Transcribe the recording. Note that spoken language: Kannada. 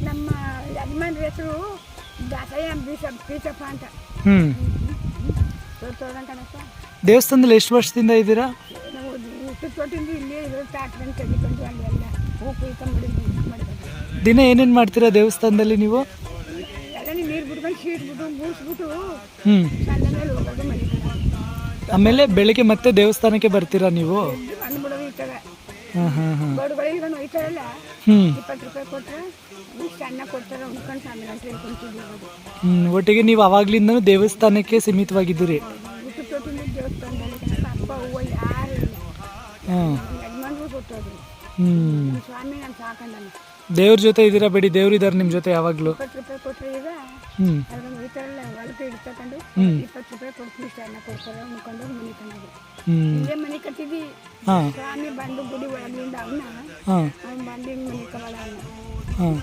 ನಮ್ಮ ಯಜಮಾನ್ರ ಹೆಸರು ದಾಸಯ್ಯ ಬೀಸಪ್ಪ ಅಂತ. ತೋರಣಕನಪ್ಪ. ದೇವಸ್ಥಾನದಲ್ಲಿ ಎಷ್ಟು ವರ್ಷದಿಂದ ಇದ್ದೀರಾ? ನಾವು ಹುಟ್ಟಿಕೊಟ್ಟಿಂದ ಇಲ್ಲೇ ಇರೋದು, ಟ್ಯಾಕ್ಟ್ರನ್ನ ತೆಗಿಕೊಂಡು ಅಲ್ಲೆಲ್ಲ ಹೂ ಕುಯ್ಕೊಂಡು ಮಾಡಿದ್ರು. ದಿನ ಏನೇನು ಮಾಡ್ತೀರಾ ದೇವಸ್ಥಾನದಲ್ಲಿ ನೀವು? ಎಲ್ಲ ನೀರು ಬಿಟ್ಕೊಂಡು ಶೀಟ್ಬಿಟ್ಟು ಮೂಸ್ಬಿಟ್ಟು ಹ್ಞೂ ಸಂದ ಮೇಲೆ ಹೋಗೋದು ಮನೆಗೆ. ಆಮೇಲೆ ಬೆಳಿಗ್ಗೆ ಮತ್ತೆ ದೇವಸ್ಥಾನಕ್ಕೆ ಬರ್ತೀರಾ ನೀವು? ಬಂದ್ಬಿಡೋದು ಈ ಥರ ಹಾಂ ಹಾಂ ಹಾಂ ಬಡಗಳಿಗೆ ಒಯ್ತಾರಲ್ಲ, ಹ್ಞೂ 20 ರೂಪಾಯಿ ಕೊಟ್ಟರೆ ಇಷ್ಟು ಅನ್ನ ಕೊಡ್ತಾರೆ, ಉಣ್ಕೊಂಡು ಸಾಮಿಲ್ ಅಂತ ಹೇಳ್ಕೊಂತಿದ್ವಿ. ಒಟ್ಟಿಗೆ ನೀವು ಅವಾಗ್ಲಿಂದನೂ ದೇವಸ್ಥಾನಕ್ಕೆ ಸೀಮಿತವಾಗಿದ್ದೀರಿ? ಹುಟ್ಟಿಕೊಟ್ಟಿಂದ ದೇವಸ್ಥಾನದಲ್ಲಿ ಅಪ್ಪ ಹೂವು ಯಾರು ಇಲ್ಲ. ಹಾಂ ಯಜಮಾನ್ರು ಕೊಟ್ಟೋದ್ರು. ಸ್ವಾಮಿ ನಾನು ಸಾಕಂಡ ದೇವ್ರ ಜೊತೆ ಇದ್ದೀರಾ ಬಿಡಿ, ದೇವ್ರು ಇದ್ದಾರೆ ನಿಮ್ಮ ಜೊತೆ ಯಾವಾಗಲೂ. 20 ರೂಪಾಯಿ ಕೊಟ್ಟರೆ ಈಗ ಹ್ಞೂ ಅದ್ರಲ್ಲಿ ಒಯ್ತಾರಲ್ಲ, ಹೊಲಕ್ಕೆ ಇಡ್ತಕೊಂಡು 20 ರೂಪಾಯಿ ಕೊಡ್ತೀನಿ, ಇಷ್ಟು ಅನ್ನ ಕೊಡ್ತಾರೆ, ಉಣ್ಕೊಂಡು ಮನೆ ತಂದು ಇಲ್ಲೇ ಮನೆ ಕಟ್ಟಿದ್ವಿ. ಹಾಂ ಸ್ವಾಮಿ ಬಂದು ಗುಡಿ ಒಳಗಿಂದ ಅವನ್ನ ಹಾಂ ಅವ್ನು ಬಂದು ಮನೆ ಕವಳ ಹಾಂ